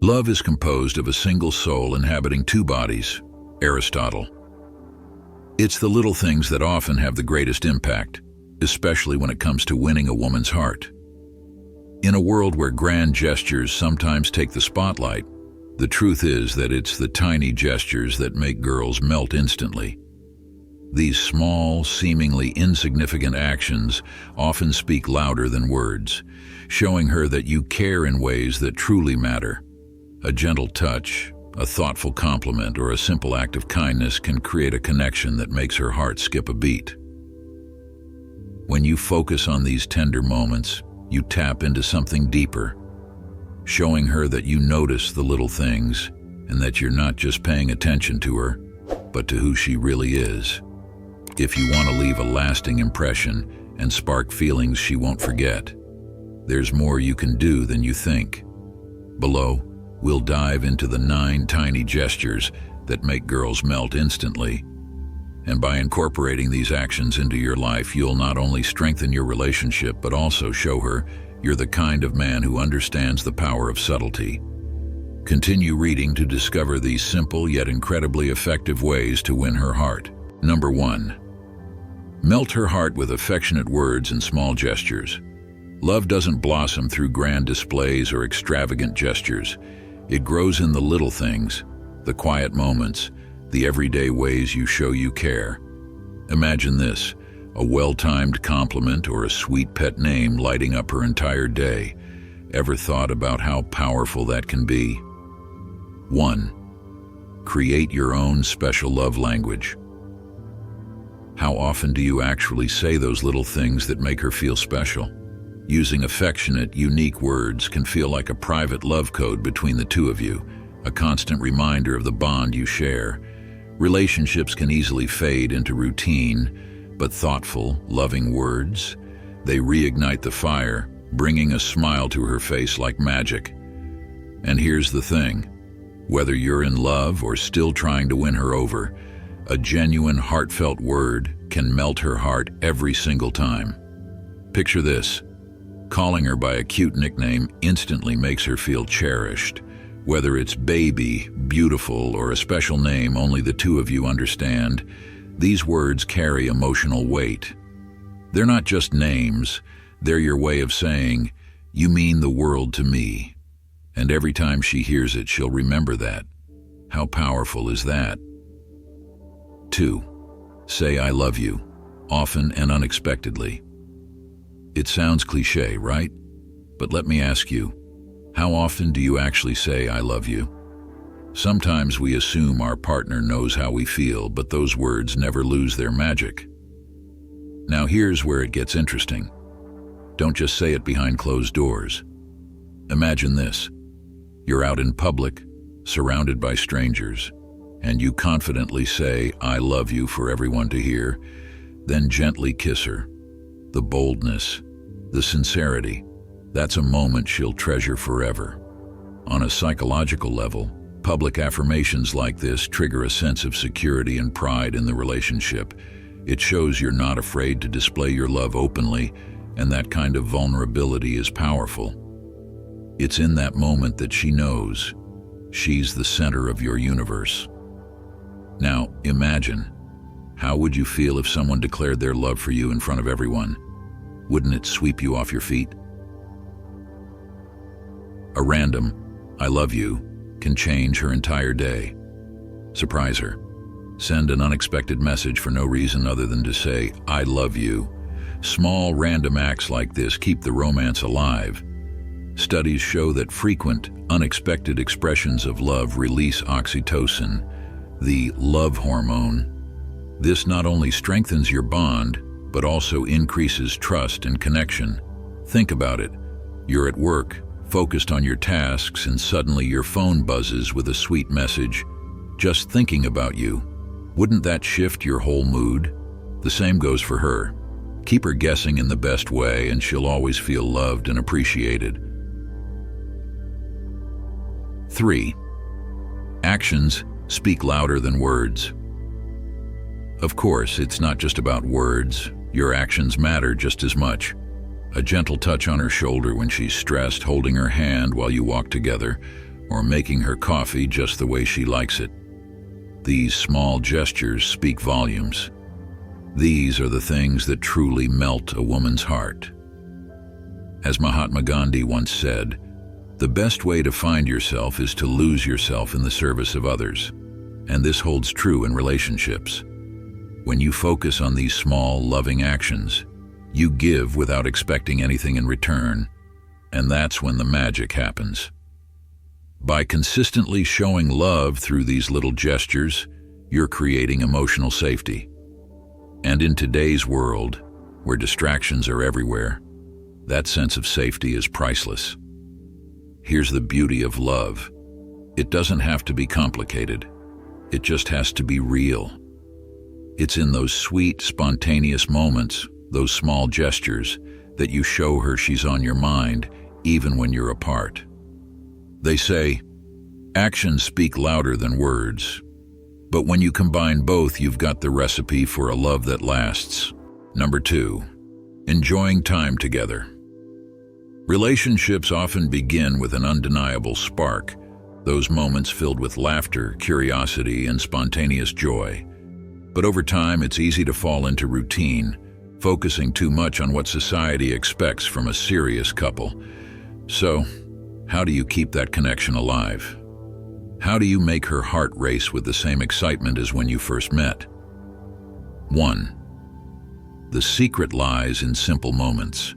Love is composed of a single soul inhabiting two bodies. Aristotle. It's the little things that often have the greatest impact, especially when it comes to winning a woman's heart. In a world where grand gestures sometimes take the spotlight, the truth is that it's the tiny gestures that make girls melt instantly. These small, seemingly insignificant actions often speak louder than words, showing her that you care in ways that truly matter. A gentle touch, a thoughtful compliment, or a simple act of kindness can create a connection that makes her heart skip a beat. When you focus on these tender moments, you tap into something deeper, showing her that you notice the little things and that you're not just paying attention to her, but to who she really is. If you want to leave a lasting impression and spark feelings she won't forget, there's more you can do than you think. Below, we'll dive into the 9 tiny gestures that make girls melt instantly. And by incorporating these actions into your life, you'll not only strengthen your relationship, but also show her you're the kind of man who understands the power of subtlety. Continue reading to discover these simple yet incredibly effective ways to win her heart. Number 1. Melt her heart with affectionate words and small gestures. Love doesn't blossom through grand displays or extravagant gestures. It grows in the little things, the quiet moments, the everyday ways you show you care. Imagine this, a well-timed compliment or a sweet pet name lighting up her entire day. Ever thought about how powerful that can be? 1. Create your own special love language. How often do you actually say those little things that make her feel special? Using affectionate, unique words can feel like a private love code between the two of you, a constant reminder of the bond you share. Relationships can easily fade into routine, but thoughtful, loving words, they reignite the fire, bringing a smile to her face like magic. And here's the thing, whether you're in love or still trying to win her over, a genuine, heartfelt word can melt her heart every single time. Picture this. Calling her by a cute nickname instantly makes her feel cherished. Whether it's baby, beautiful, or a special name only the two of you understand, these words carry emotional weight. They're not just names, they're your way of saying, "You mean the world to me." And every time she hears it, she'll remember that. How powerful is that? 2. Say "I love you," often and unexpectedly. It sounds cliché, right? But let me ask you, how often do you actually say "I love you"? Sometimes we assume our partner knows how we feel, but those words never lose their magic. Now here's where it gets interesting. Don't just say it behind closed doors. Imagine this. You're out in public, surrounded by strangers, and you confidently say "I love you" for everyone to hear, then gently kiss her. The boldness, the sincerity, that's a moment she'll treasure forever. On a psychological level, public affirmations like this trigger a sense of security and pride in the relationship. It shows you're not afraid to display your love openly, and that kind of vulnerability is powerful. It's in that moment that she knows she's the center of your universe. Now, imagine, how would you feel if someone declared their love for you in front of everyone? Wouldn't it sweep you off your feet? A random "I love you" can change her entire day. Surprise her. Send an unexpected message for no reason other than to say "I love you." Small random acts like this keep the romance alive. Studies show that frequent, unexpected expressions of love release oxytocin, the love hormone. This not only strengthens your bond, but also increases trust and connection. Think about it. You're at work, focused on your tasks, and suddenly your phone buzzes with a sweet message, just thinking about you. Wouldn't that shift your whole mood? The same goes for her. Keep her guessing in the best way, and she'll always feel loved and appreciated. 3. Actions speak louder than words. Of course, it's not just about words. Your actions matter just as much. A gentle touch on her shoulder when she's stressed, holding her hand while you walk together, or making her coffee just the way she likes it. These small gestures speak volumes. These are the things that truly melt a woman's heart. As Mahatma Gandhi once said, the best way to find yourself is to lose yourself in the service of others. And this holds true in relationships. When you focus on these small, loving actions, you give without expecting anything in return, and that's when the magic happens. By consistently showing love through these little gestures, you're creating emotional safety. And in today's world, where distractions are everywhere, that sense of safety is priceless. Here's the beauty of love. It doesn't have to be complicated. It just has to be real. It's in those sweet, spontaneous moments, those small gestures, that you show her she's on your mind, even when you're apart. They say, actions speak louder than words. But when you combine both, you've got the recipe for a love that lasts. Number 2, enjoying time together. Relationships often begin with an undeniable spark, those moments filled with laughter, curiosity, and spontaneous joy. But over time, it's easy to fall into routine, focusing too much on what society expects from a serious couple. So, how do you keep that connection alive? How do you make her heart race with the same excitement as when you first met? 1. The secret lies in simple moments.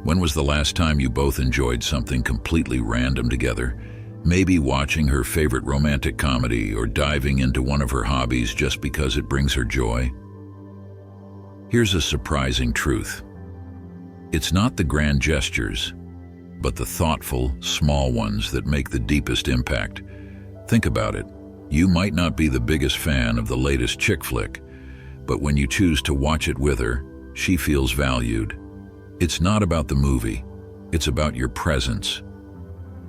When was the last time you both enjoyed something completely random together? Maybe watching her favorite romantic comedy or diving into one of her hobbies just because it brings her joy? Here's a surprising truth. It's not the grand gestures, but the thoughtful, small ones that make the deepest impact. Think about it. You might not be the biggest fan of the latest chick flick, but when you choose to watch it with her, she feels valued. It's not about the movie, it's about your presence.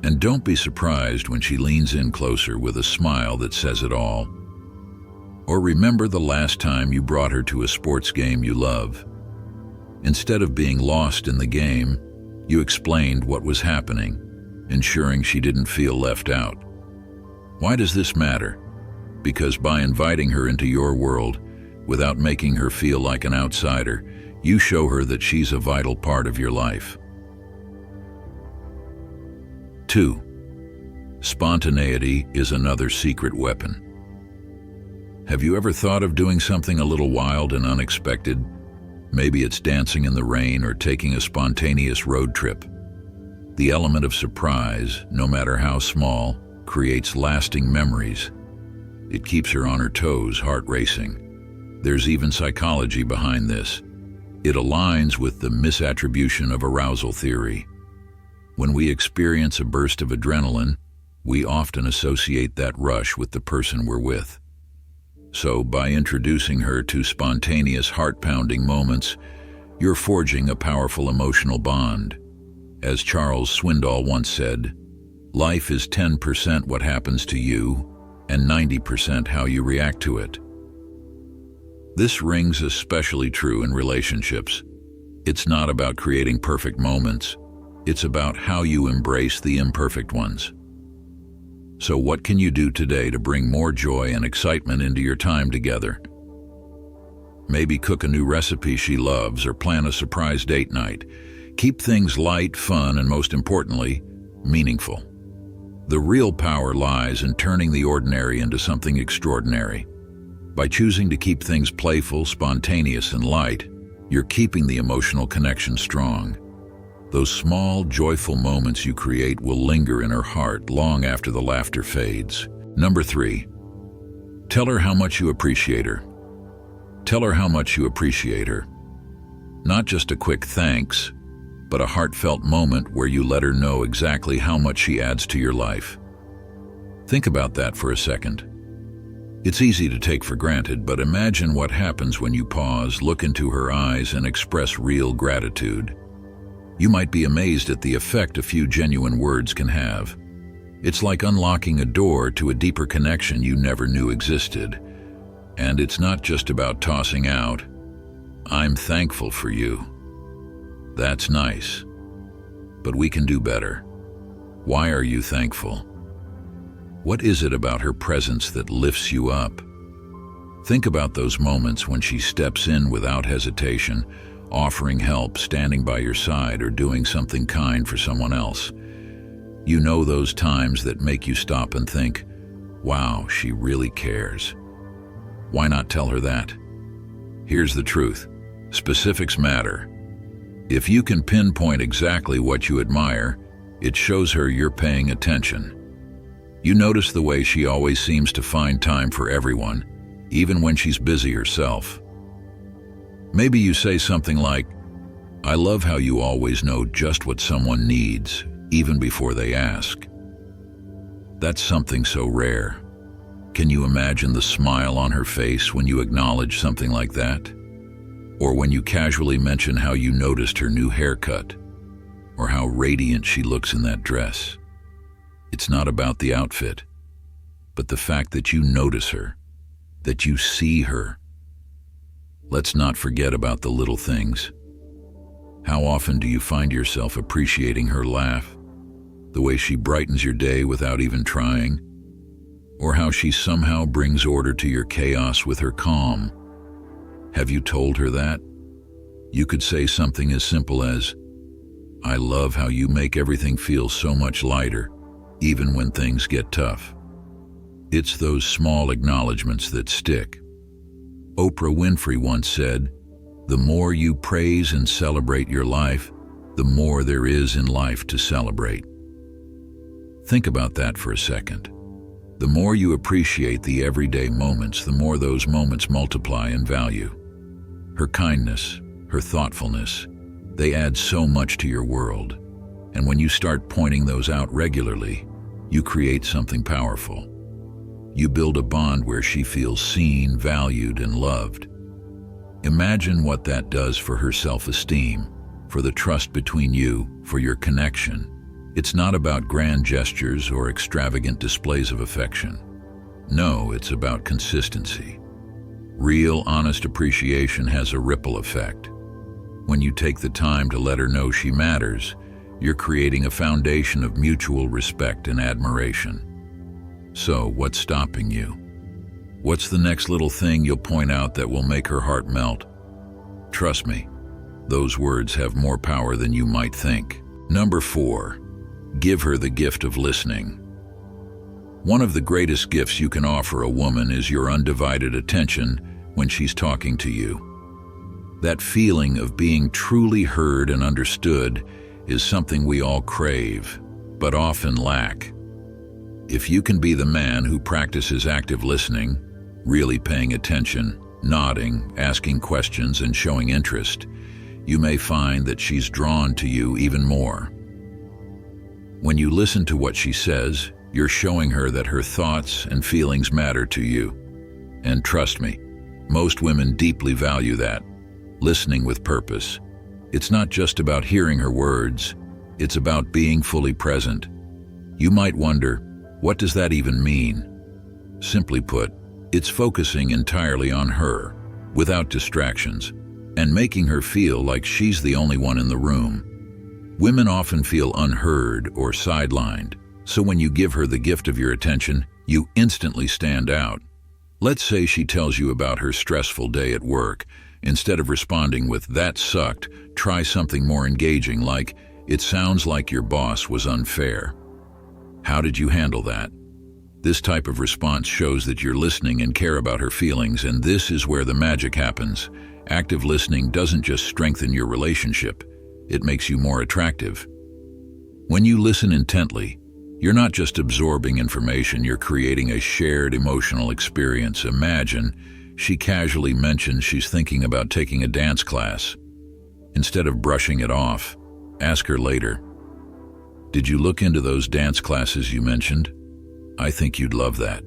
And don't be surprised when she leans in closer with a smile that says it all. Or remember the last time you brought her to a sports game you love. Instead of being lost in the game, you explained what was happening, ensuring she didn't feel left out. Why does this matter? Because by inviting her into your world, without making her feel like an outsider, you show her that she's a vital part of your life. 2. Spontaneity is another secret weapon. Have you ever thought of doing something a little wild and unexpected? Maybe it's dancing in the rain or taking a spontaneous road trip. The element of surprise, no matter how small, creates lasting memories. It keeps her on her toes, heart racing. There's even psychology behind this. It aligns with the misattribution of arousal theory. When we experience a burst of adrenaline, we often associate that rush with the person we're with. So, by introducing her to spontaneous, heart-pounding moments, you're forging a powerful emotional bond. As Charles Swindoll once said, life is 10% what happens to you and 90% how you react to it. This rings especially true in relationships. It's not about creating perfect moments. It's about how you embrace the imperfect ones. So what can you do today to bring more joy and excitement into your time together? Maybe cook a new recipe she loves or plan a surprise date night. Keep things light, fun, and most importantly, meaningful. The real power lies in turning the ordinary into something extraordinary. By choosing to keep things playful, spontaneous, and light, you're keeping the emotional connection strong. Those small, joyful moments you create will linger in her heart long after the laughter fades. Number 3, tell her how much you appreciate her. Tell her how much you appreciate her. Not just a quick thanks, but a heartfelt moment where you let her know exactly how much she adds to your life. Think about that for a second. It's easy to take for granted, but imagine what happens when you pause, look into her eyes, and express real gratitude. You might be amazed at the effect a few genuine words can have. It's like unlocking a door to a deeper connection you never knew existed. And it's not just about tossing out, "I'm thankful for you." That's nice, but we can do better. Why are you thankful? What is it about her presence that lifts you up? Think about those moments when she steps in without hesitation, offering help, standing by your side, or doing something kind for someone else. You know those times that make you stop and think, wow, she really cares. Why not tell her that? Here's the truth. Specifics matter. If you can pinpoint exactly what you admire, it shows her you're paying attention. You notice the way she always seems to find time for everyone, even when she's busy herself. Maybe you say something like, I love how you always know just what someone needs, even before they ask. That's something so rare. Can you imagine the smile on her face when you acknowledge something like that? Or when you casually mention how you noticed her new haircut, or how radiant she looks in that dress. It's not about the outfit, but the fact that you notice her, that you see her. Let's not forget about the little things. How often do you find yourself appreciating her laugh, the way she brightens your day without even trying, or how she somehow brings order to your chaos with her calm? Have you told her that? You could say something as simple as, I love how you make everything feel so much lighter, even when things get tough. It's those small acknowledgments that stick. Oprah Winfrey once said, the more you praise and celebrate your life, the more there is in life to celebrate. Think about that for a second. The more you appreciate the everyday moments, the more those moments multiply in value. Her kindness, her thoughtfulness, they add so much to your world. And when you start pointing those out regularly, you create something powerful. You build a bond where she feels seen, valued, and loved. Imagine what that does for her self-esteem, for the trust between you, for your connection. It's not about grand gestures or extravagant displays of affection. No, it's about consistency. Real, honest appreciation has a ripple effect. When you take the time to let her know she matters, you're creating a foundation of mutual respect and admiration. So, what's stopping you? What's the next little thing you'll point out that will make her heart melt? Trust me, those words have more power than you might think. Number 4, give her the gift of listening. One of the greatest gifts you can offer a woman is your undivided attention when she's talking to you. That feeling of being truly heard and understood is something we all crave, but often lack. If you can be the man who practices active listening, really paying attention, nodding, asking questions, and showing interest, you may find that she's drawn to you even more. When you listen to what she says, you're showing her that her thoughts and feelings matter to you. And trust me, most women deeply value that. Listening with purpose. It's not just about hearing her words, it's about being fully present. You might wonder, what does that even mean? Simply put, it's focusing entirely on her, without distractions, and making her feel like she's the only one in the room. Women often feel unheard or sidelined, so when you give her the gift of your attention, you instantly stand out. Let's say she tells you about her stressful day at work. Instead of responding with, that sucked, try something more engaging like, it sounds like your boss was unfair. How did you handle that? This type of response shows that you're listening and care about her feelings, and this is where the magic happens. Active listening doesn't just strengthen your relationship, it makes you more attractive. When you listen intently, you're not just absorbing information, you're creating a shared emotional experience. Imagine she casually mentions she's thinking about taking a dance class. Instead of brushing it off, ask her later, did you look into those dance classes you mentioned? I think you'd love that.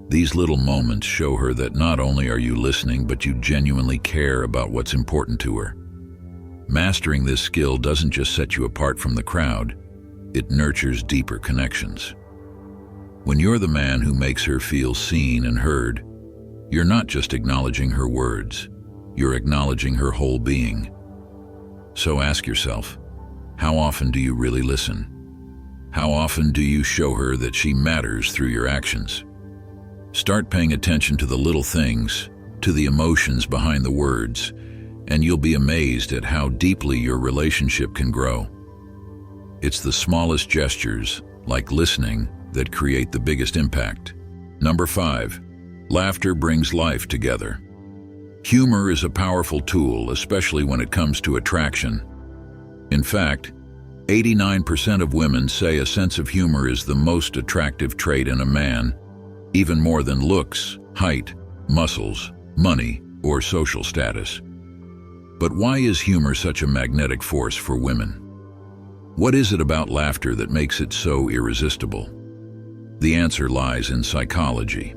These little moments show her that not only are you listening, but you genuinely care about what's important to her. Mastering this skill doesn't just set you apart from the crowd, it nurtures deeper connections. When you're the man who makes her feel seen and heard, you're not just acknowledging her words, you're acknowledging her whole being. So ask yourself, how often do you really listen? How often do you show her that she matters through your actions? Start paying attention to the little things, to the emotions behind the words, and you'll be amazed at how deeply your relationship can grow. It's the smallest gestures, like listening, that create the biggest impact. Number 5, laughter brings life together. Humor is a powerful tool, especially when it comes to attraction. In fact, 89% of women say a sense of humor is the most attractive trait in a man, even more than looks, height, muscles, money, or social status. But why is humor such a magnetic force for women? What is it about laughter that makes it so irresistible? The answer lies in psychology.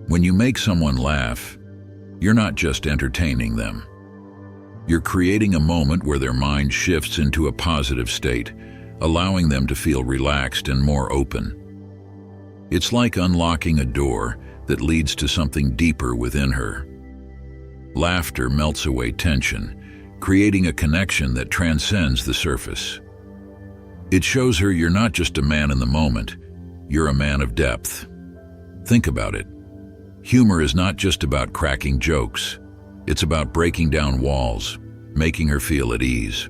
When you make someone laugh, you're not just entertaining them. You're creating a moment where their mind shifts into a positive state, allowing them to feel relaxed and more open. It's like unlocking a door that leads to something deeper within her. Laughter melts away tension, creating a connection that transcends the surface. It shows her you're not just a man in the moment, you're a man of depth. Think about it. Humor is not just about cracking jokes. It's about breaking down walls, making her feel at ease.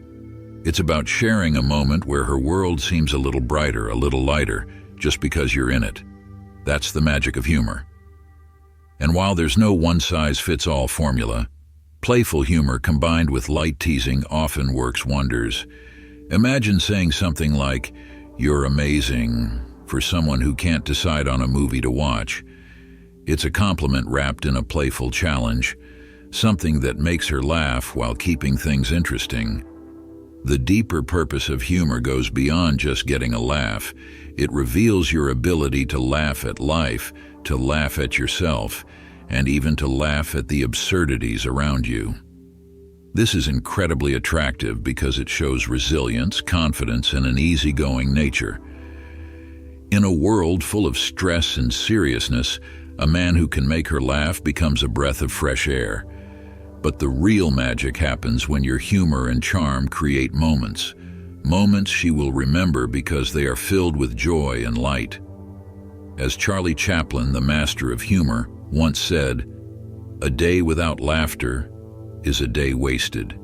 It's about sharing a moment where her world seems a little brighter, a little lighter, just because you're in it. That's the magic of humor. And while there's no one-size-fits-all formula, playful humor combined with light teasing often works wonders. Imagine saying something like, "You're amazing," for someone who can't decide on a movie to watch. It's a compliment wrapped in a playful challenge, something that makes her laugh while keeping things interesting. The deeper purpose of humor goes beyond just getting a laugh. It reveals your ability to laugh at life, to laugh at yourself, and even to laugh at the absurdities around you. This is incredibly attractive because it shows resilience, confidence, and an easygoing nature. In a world full of stress and seriousness, a man who can make her laugh becomes a breath of fresh air. But the real magic happens when your humor and charm create moments she will remember because they are filled with joy and light. As Charlie Chaplin, the master of humor, once said, "A day without laughter is a day wasted."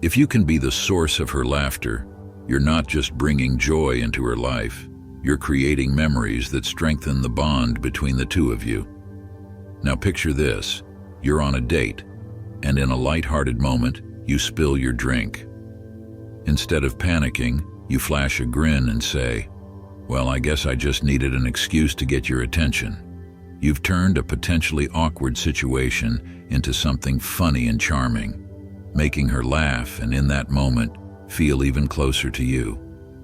If you can be the source of her laughter, you're not just bringing joy into her life, you're creating memories that strengthen the bond between the two of you. Now picture this. You're on a date, and in a light-hearted moment, you spill your drink. Instead of panicking, you flash a grin and say, "Well, I guess I just needed an excuse to get your attention." You've turned a potentially awkward situation into something funny and charming, making her laugh and in that moment feel even closer to you.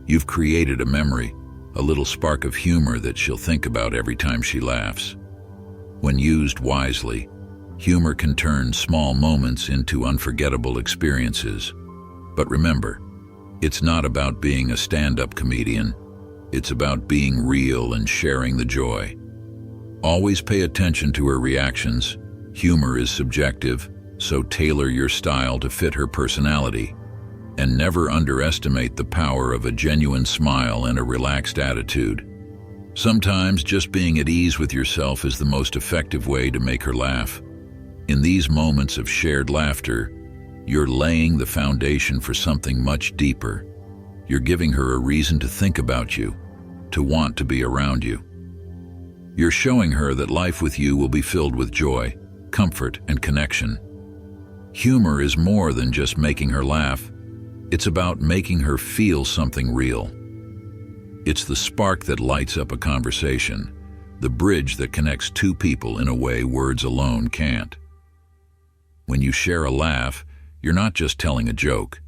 You've created a memory, a little spark of humor that she'll think about every time she laughs. When used wisely, humor can turn small moments into unforgettable experiences. But remember, it's not about being a stand-up comedian. It's about being real and sharing the joy. Always pay attention to her reactions. Humor is subjective, so tailor your style to fit her personality. And never underestimate the power of a genuine smile and a relaxed attitude. Sometimes just being at ease with yourself is the most effective way to make her laugh. In these moments of shared laughter, you're laying the foundation for something much deeper. You're giving her a reason to think about you, to want to be around you. You're showing her that life with you will be filled with joy, comfort, and connection. Humor is more than just making her laugh. It's about making her feel something real. It's the spark that lights up a conversation, the bridge that connects two people in a way words alone can't. When you share a laugh, you're not just telling a joke.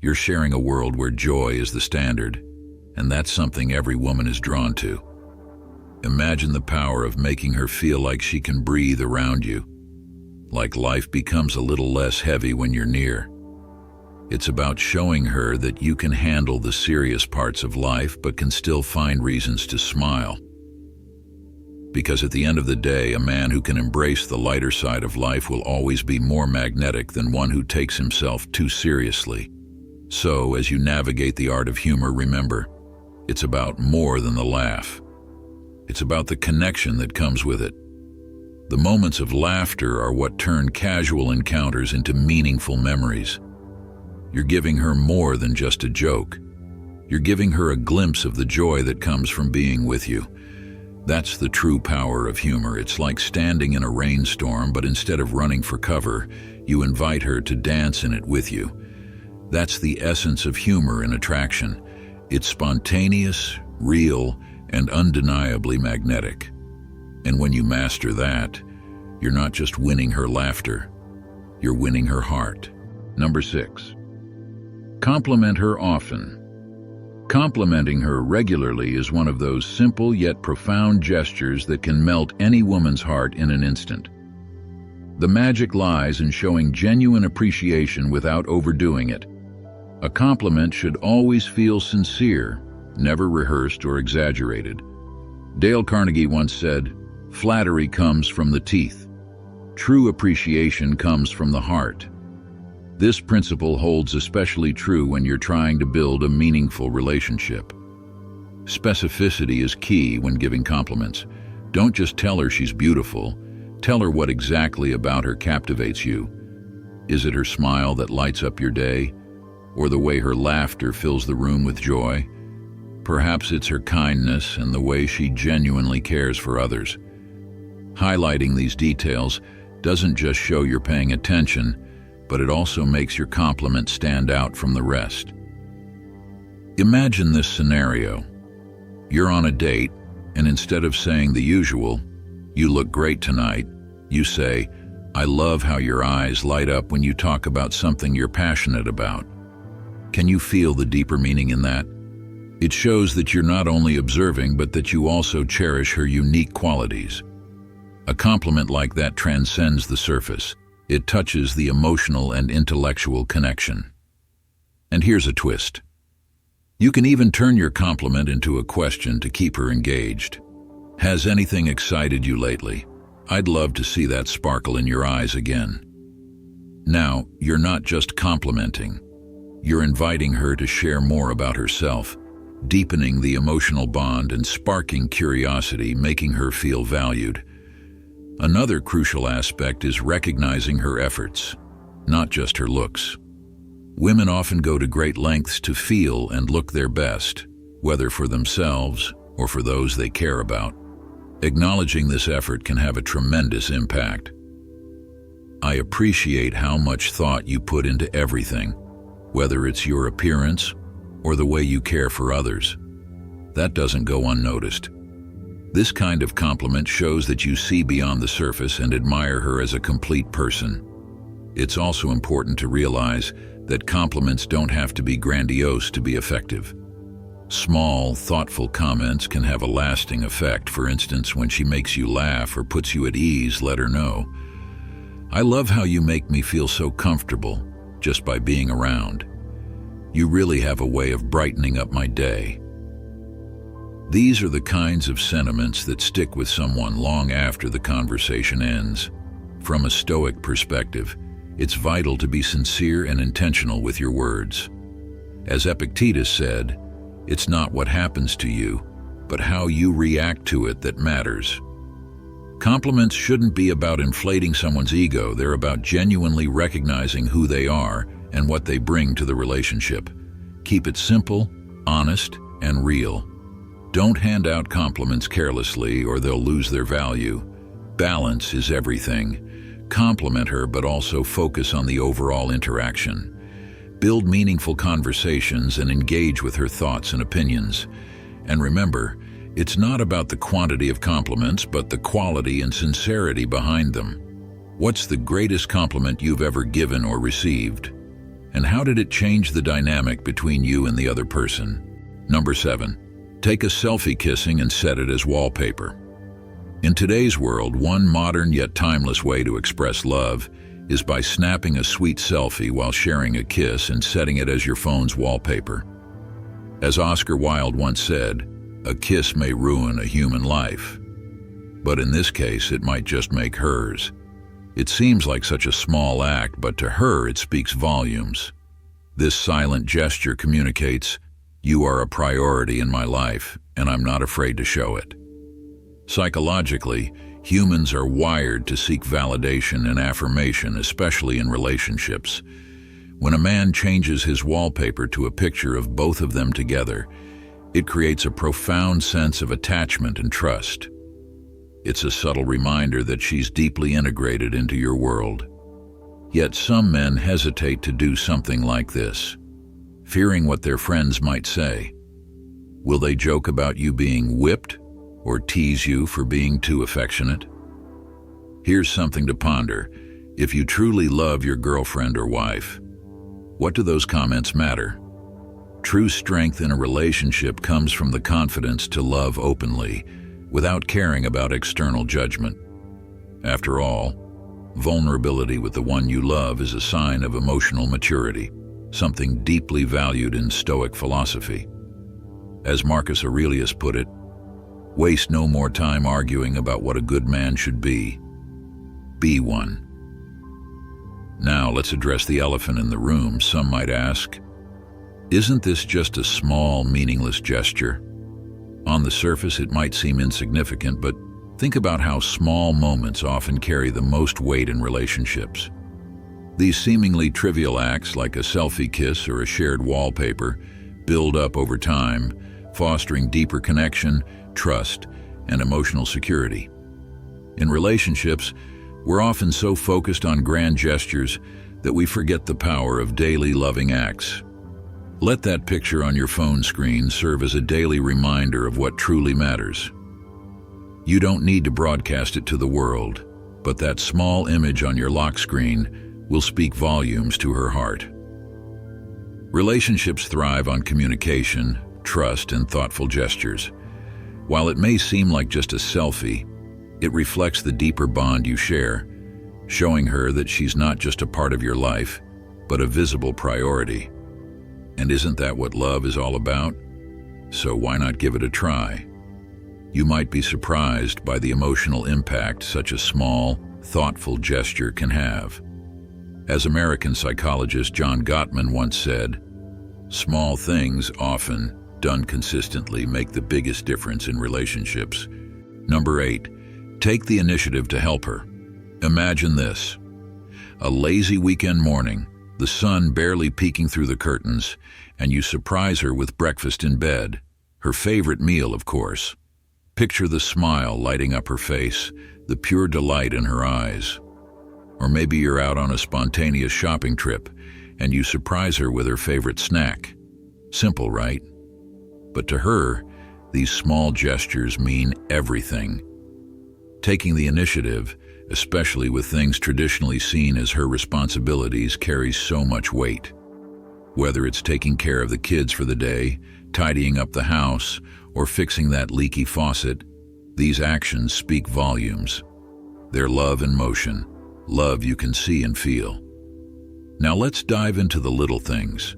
You're sharing a world where joy is the standard, and that's something every woman is drawn to. Imagine the power of making her feel like she can breathe around you, like life becomes a little less heavy when you're near. It's about showing her that you can handle the serious parts of life but can still find reasons to smile. Because at the end of the day, a man who can embrace the lighter side of life will always be more magnetic than one who takes himself too seriously. So, as you navigate the art of humor, remember, It's about more than the laugh. It's about the connection that comes with it. The moments of laughter are what turn casual encounters into meaningful memories. You're giving her more than just a joke. You're giving her a glimpse of the joy that comes from being with you. That's the true power of humor. It's like standing in a rainstorm, but instead of running for cover, you invite her to dance in it with you. That's the essence of humor in attraction. It's spontaneous, real, and undeniably magnetic. And when you master that, you're not just winning her laughter, you're winning her heart. Number 6. Compliment her often. Complimenting her regularly is one of those simple yet profound gestures that can melt any woman's heart in an instant. The magic lies in showing genuine appreciation without overdoing it. A compliment should always feel sincere, never rehearsed or exaggerated. Dale Carnegie once said, "Flattery comes from the teeth. True appreciation comes from the heart." This principle holds especially true when you're trying to build a meaningful relationship. Specificity is key when giving compliments. Don't just tell her she's beautiful. Tell her what exactly about her captivates you. Is it her smile that lights up your day? Or the way her laughter fills the room with joy? Perhaps it's her kindness and the way she genuinely cares for others. Highlighting these details doesn't just show you're paying attention, but it also makes your compliment stand out from the rest. Imagine this scenario. You're on a date, and instead of saying the usual, "You look great tonight," you say, "I love how your eyes light up when you talk about something you're passionate about." Can you feel the deeper meaning in that? It shows that you're not only observing, but that you also cherish her unique qualities. A compliment like that transcends the surface. It touches the emotional and intellectual connection. And here's a twist. You can even turn your compliment into a question to keep her engaged. "Has anything excited you lately? I'd love to see that sparkle in your eyes again." Now, you're not just complimenting. You're inviting her to share more about herself, deepening the emotional bond and sparking curiosity, making her feel valued. Another crucial aspect is recognizing her efforts, not just her looks. Women often go to great lengths to feel and look their best, whether for themselves or for those they care about. Acknowledging this effort can have a tremendous impact. "I appreciate how much thought you put into everything, whether it's your appearance or the way you care for others." That doesn't go unnoticed. This kind of compliment shows that you see beyond the surface and admire her as a complete person. It's also important to realize that compliments don't have to be grandiose to be effective. Small, thoughtful comments can have a lasting effect. For instance, when she makes you laugh or puts you at ease, let her know, "I love how you make me feel so comfortable just by being around. You really have a way of brightening up my day." These are the kinds of sentiments that stick with someone long after the conversation ends. From a Stoic perspective, it's vital to be sincere and intentional with your words. As Epictetus said, "It's not what happens to you, but how you react to it that matters." Compliments shouldn't be about inflating someone's ego. They're about genuinely recognizing who they are and what they bring to the relationship. Keep it simple, honest, and real. Don't hand out compliments carelessly or they'll lose their value. Balance is everything. Compliment her, but also focus on the overall interaction. Build meaningful conversations and engage with her thoughts and opinions. And remember, it's not about the quantity of compliments, but the quality and sincerity behind them. What's the greatest compliment you've ever given or received? And how did it change the dynamic between you and the other person? Number 7. Take a selfie kissing and set it as wallpaper. In today's world, one modern yet timeless way to express love is by snapping a sweet selfie while sharing a kiss and setting it as your phone's wallpaper. As Oscar Wilde once said, "A kiss may ruin a human life, but in this case it might just make hers." It seems like such a small act, but to her it speaks volumes. This silent gesture communicates, You are a priority in my life, and I'm not afraid to show it. Psychologically, humans are wired to seek validation and affirmation, especially in relationships. When a man changes his wallpaper to a picture of both of them together, it creates a profound sense of attachment and trust. It's a subtle reminder that she's deeply integrated into your world. Yet some men hesitate to do something like this, fearing what their friends might say. Will they joke about you being whipped or tease you for being too affectionate? Here's something to ponder. If you truly love your girlfriend or wife, what do those comments matter? True strength in a relationship comes from the confidence to love openly, without caring about external judgment. After all, vulnerability with the one you love is a sign of emotional maturity, something deeply valued in Stoic philosophy. As Marcus Aurelius put it, waste no more time arguing about what a good man should be. Be one. Now let's address the elephant in the room. Some might ask, isn't this just a small, meaningless gesture? On the surface, it might seem insignificant, but think about how small moments often carry the most weight in relationships. These seemingly trivial acts, like a selfie kiss or a shared wallpaper, build up over time, fostering deeper connection, trust, and emotional security. In relationships, we're often so focused on grand gestures that we forget the power of daily loving acts. Let that picture on your phone screen serve as a daily reminder of what truly matters. You don't need to broadcast it to the world, but that small image on your lock screen will speak volumes to her heart. Relationships thrive on communication, trust, and thoughtful gestures. While it may seem like just a selfie, it reflects the deeper bond you share, showing her that she's not just a part of your life, but a visible priority. And isn't that what love is all about? So why not give it a try? You might be surprised by the emotional impact such a small, thoughtful gesture can have. As American psychologist John Gottman once said, small things, often done consistently, make the biggest difference in relationships. Number 8, take the initiative to help her. Imagine this: a lazy weekend morning, the sun barely peeking through the curtains, and you surprise her with breakfast in bed, her favorite meal, of course. Picture the smile lighting up her face, the pure delight in her eyes. Or maybe you're out on a spontaneous shopping trip, and you surprise her with her favorite snack. Simple, right? But to her, these small gestures mean everything. Taking the initiative, especially with things traditionally seen as her responsibilities, carries so much weight. Whether it's taking care of the kids for the day, tidying up the house, or fixing that leaky faucet, these actions speak volumes. They're love in motion, love you can see and feel. Now let's dive into the little things.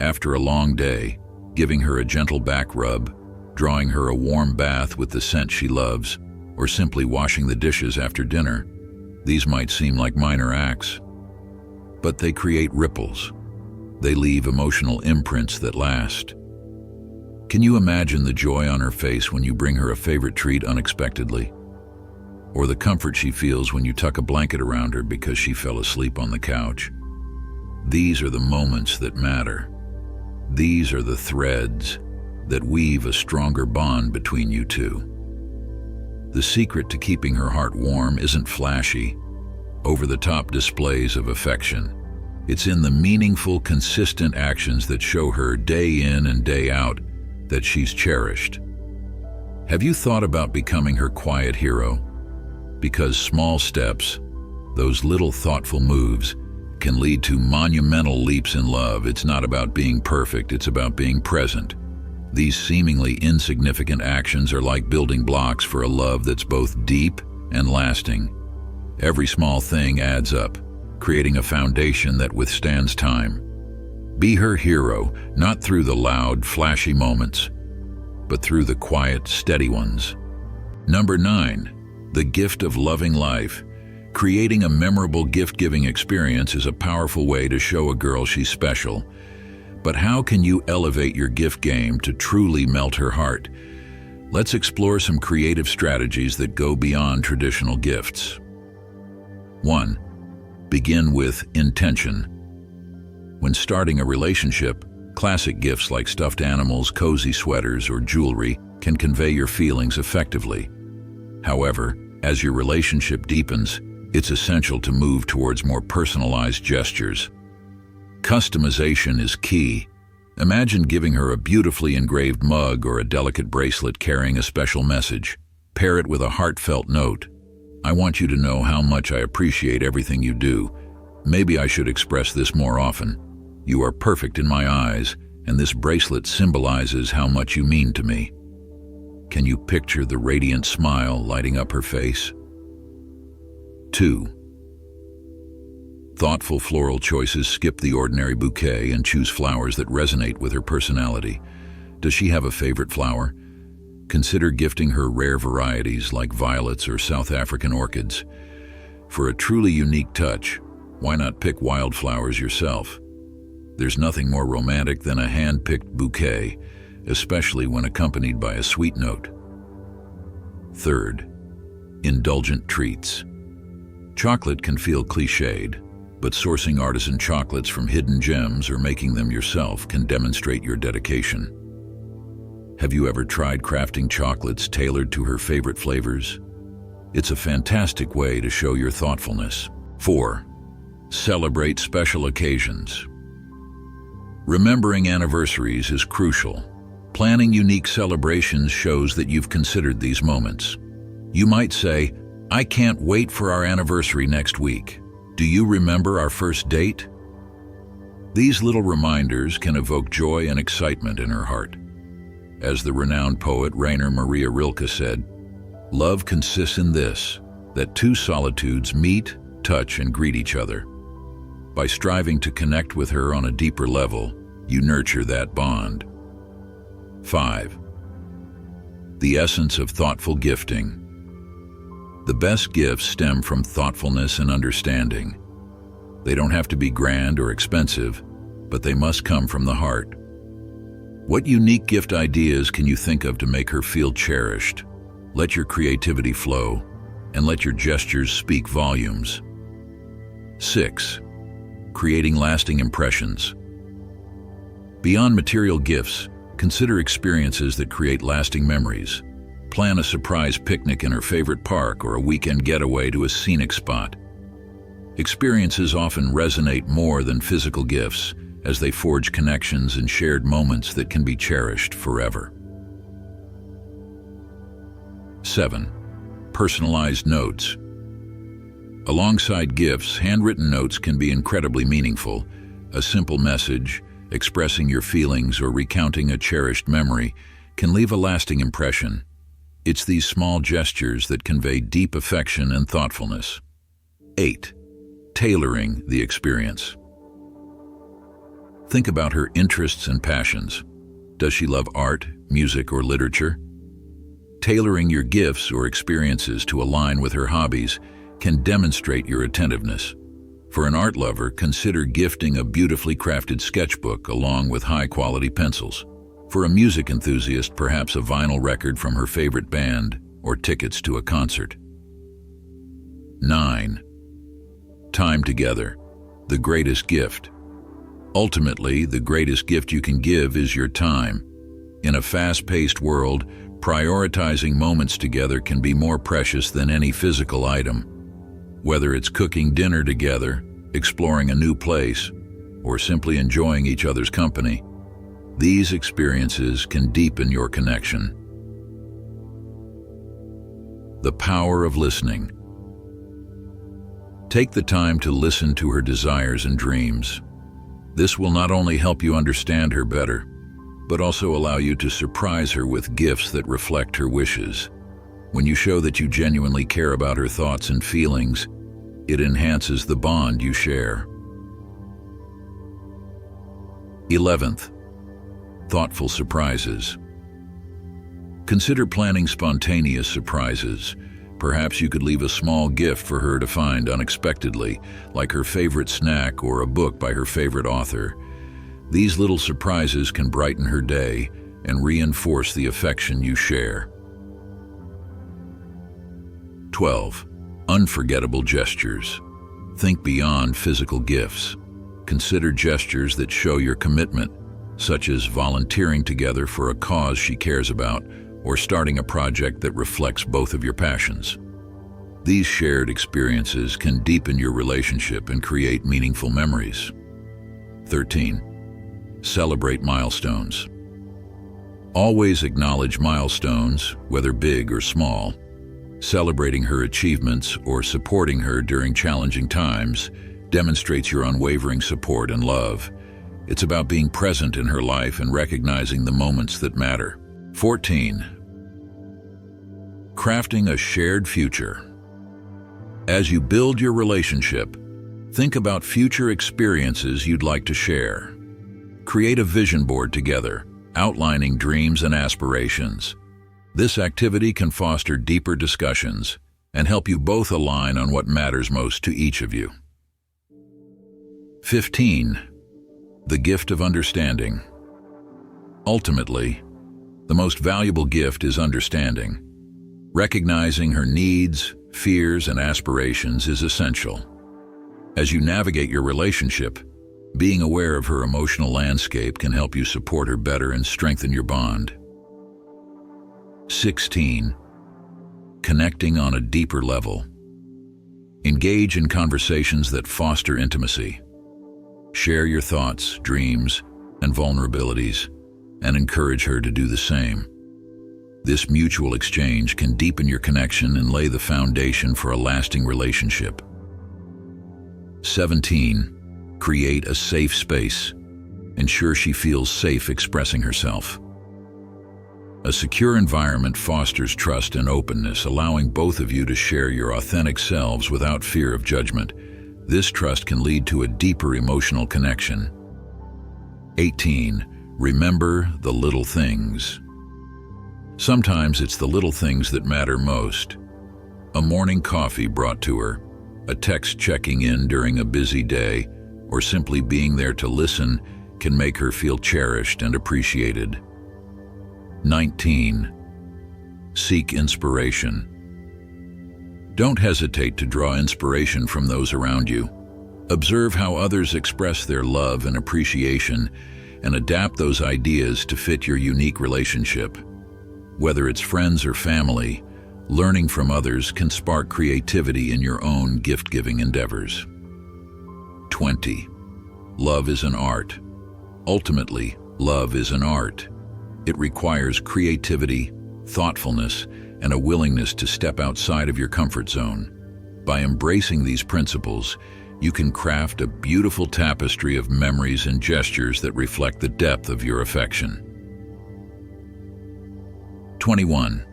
After a long day, giving her a gentle back rub, drawing her a warm bath with the scent she loves, or simply washing the dishes after dinner. These might seem like minor acts, but they create ripples. They leave emotional imprints that last. Can you imagine the joy on her face when you bring her a favorite treat unexpectedly? Or the comfort she feels when you tuck a blanket around her because she fell asleep on the couch? These are the moments that matter. These are the threads that weave a stronger bond between you two. The secret to keeping her heart warm isn't flashy, over-the-top displays of affection. It's in the meaningful, consistent actions that show her day in and day out that she's cherished. Have you thought about becoming her quiet hero? Because small steps, those little thoughtful moves, can lead to monumental leaps in love. It's not about being perfect, it's about being present. These seemingly insignificant actions are like building blocks for a love that's both deep and lasting. Every small thing adds up, creating a foundation that withstands time. Be her hero, not through the loud, flashy moments, but through the quiet, steady ones. Number 9, the gift of loving life. Creating a memorable gift-giving experience is a powerful way to show a girl she's special. But how can you elevate your gift game to truly melt her heart? Let's explore some creative strategies that go beyond traditional gifts. 1. Begin with intention. When starting a relationship, classic gifts like stuffed animals, cozy sweaters, or jewelry can convey your feelings effectively. However, as your relationship deepens, it's essential to move towards more personalized gestures. Customization is key. Imagine giving her a beautifully engraved mug or a delicate bracelet carrying a special message. Pair it with a heartfelt note. "I want you to know how much I appreciate everything you do. Maybe I should express this more often. You are perfect in my eyes, and this bracelet symbolizes how much you mean to me." Can you picture the radiant smile lighting up her face? 2. Thoughtful floral choices. Skip the ordinary bouquet and choose flowers that resonate with her personality. Does she have a favorite flower? Consider gifting her rare varieties like violets or South African orchids. For a truly unique touch, why not pick wildflowers yourself? There's nothing more romantic than a hand-picked bouquet, especially when accompanied by a sweet note. 3. Indulgent treats. Chocolate can feel cliched, but sourcing artisan chocolates from hidden gems or making them yourself can demonstrate your dedication. Have you ever tried crafting chocolates tailored to her favorite flavors? It's a fantastic way to show your thoughtfulness. 4. Celebrate special occasions. Remembering anniversaries is crucial. Planning unique celebrations shows that you've considered these moments. You might say, "I can't wait for our anniversary next week. Do you remember our first date?" These little reminders can evoke joy and excitement in her heart. As the renowned poet Rainer Maria Rilke said, "Love consists in this, that two solitudes meet, touch, and greet each other." By striving to connect with her on a deeper level, you nurture that bond. 5. The essence of thoughtful gifting. The best gifts stem from thoughtfulness and understanding. They don't have to be grand or expensive, but they must come from the heart. What unique gift ideas can you think of to make her feel cherished? Let your creativity flow, and let your gestures speak volumes. 6. Creating lasting impressions. Beyond material gifts, consider experiences that create lasting memories. Plan a surprise picnic in her favorite park or a weekend getaway to a scenic spot. Experiences often resonate more than physical gifts, as they forge connections and shared moments that can be cherished forever. 7. Personalized notes. Alongside gifts, handwritten notes can be incredibly meaningful. A simple message, expressing your feelings or recounting a cherished memory, can leave a lasting impression. It's these small gestures that convey deep affection and thoughtfulness. 8. Tailoring the experience. Think about her interests and passions. Does she love art, music, or literature? Tailoring your gifts or experiences to align with her hobbies can demonstrate your attentiveness. For an art lover, consider gifting a beautifully crafted sketchbook along with high-quality pencils. For a music enthusiast, perhaps a vinyl record from her favorite band or tickets to a concert. 9. Time together, the greatest gift. Ultimately, the greatest gift you can give is your time. In a fast-paced world, prioritizing moments together can be more precious than any physical item. Whether it's cooking dinner together, exploring a new place, or simply enjoying each other's company, these experiences can deepen your connection. The power of listening. Take the time to listen to her desires and dreams. This will not only help you understand her better, but also allow you to surprise her with gifts that reflect her wishes. When you show that you genuinely care about her thoughts and feelings, it enhances the bond you share. 11th, thoughtful surprises. Consider planning spontaneous surprises. Perhaps you could leave a small gift for her to find unexpectedly, like her favorite snack or a book by her favorite author. These little surprises can brighten her day and reinforce the affection you share. 12. Unforgettable gestures. Think beyond physical gifts. Consider gestures that show your commitment, such as volunteering together for a cause she cares about or starting a project that reflects both of your passions. These shared experiences can deepen your relationship and create meaningful memories. 13. Celebrate milestones. Always acknowledge milestones, whether big or small. Celebrating her achievements or supporting her during challenging times demonstrates your unwavering support and love. It's about being present in her life and recognizing the moments that matter. 14. Crafting a shared future. As you build your relationship, think about future experiences you'd like to share. Create a vision board together, outlining dreams and aspirations. This activity can foster deeper discussions and help you both align on what matters most to each of you. 15. The gift of understanding. Ultimately, the most valuable gift is understanding. Recognizing her needs, fears, and aspirations is essential. As you navigate your relationship, being aware of her emotional landscape can help you support her better and strengthen your bond. 16. Connecting on a deeper level. Engage in conversations that foster intimacy. Share your thoughts, dreams, and vulnerabilities, and encourage her to do the same. This mutual exchange can deepen your connection and lay the foundation for a lasting relationship. 17. Create a safe space. Ensure she feels safe expressing herself. A secure environment fosters trust and openness, allowing both of you to share your authentic selves without fear of judgment. This trust can lead to a deeper emotional connection. 18. Remember the little things. Sometimes it's the little things that matter most. A morning coffee brought to her, a text checking in during a busy day, or simply being there to listen can make her feel cherished and appreciated. 19. Seek inspiration. Don't hesitate to draw inspiration from those around you. Observe how others express their love and appreciation and adapt those ideas to fit your unique relationship. Whether it's friends or family, learning from others can spark creativity in your own gift-giving endeavors. 20. Love is an art. Ultimately, love is an art. It requires creativity, thoughtfulness, and a willingness to step outside of your comfort zone. By embracing these principles, you can craft a beautiful tapestry of memories and gestures that reflect the depth of your affection. 21.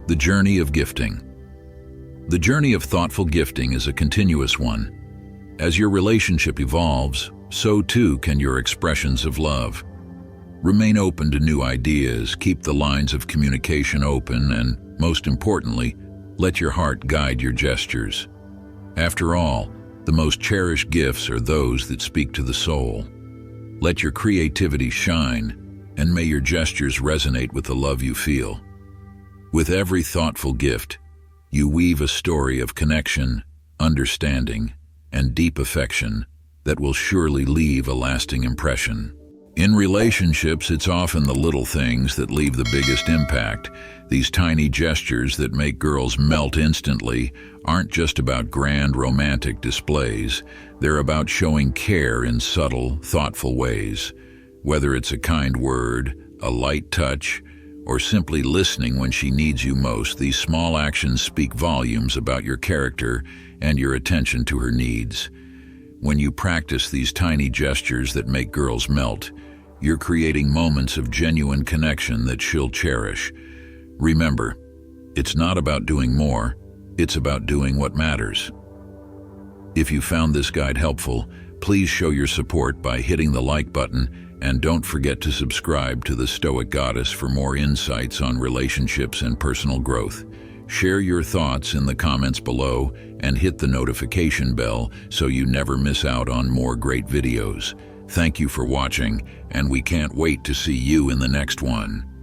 The journey of gifting. The journey of thoughtful gifting is a continuous one. As your relationship evolves, so too can your expressions of love. Remain open to new ideas, keep the lines of communication open, and, most importantly, let your heart guide your gestures. After all, the most cherished gifts are those that speak to the soul. Let your creativity shine, and may your gestures resonate with the love you feel. With every thoughtful gift, you weave a story of connection, understanding, and deep affection that will surely leave a lasting impression. In relationships, it's often the little things that leave the biggest impact. These tiny gestures that make girls melt instantly aren't just about grand romantic displays. They're about showing care in subtle, thoughtful ways. Whether it's a kind word, a light touch, or simply listening when she needs you most, these small actions speak volumes about your character and your attention to her needs. When you practice these tiny gestures that make girls melt, you're creating moments of genuine connection that she'll cherish. Remember, it's not about doing more, it's about doing what matters. If you found this guide helpful, please show your support by hitting the like button, and don't forget to subscribe to the Stoic Goddess for more insights on relationships and personal growth. Share your thoughts in the comments below and hit the notification bell so you never miss out on more great videos. Thank you for watching, and we can't wait to see you in the next one.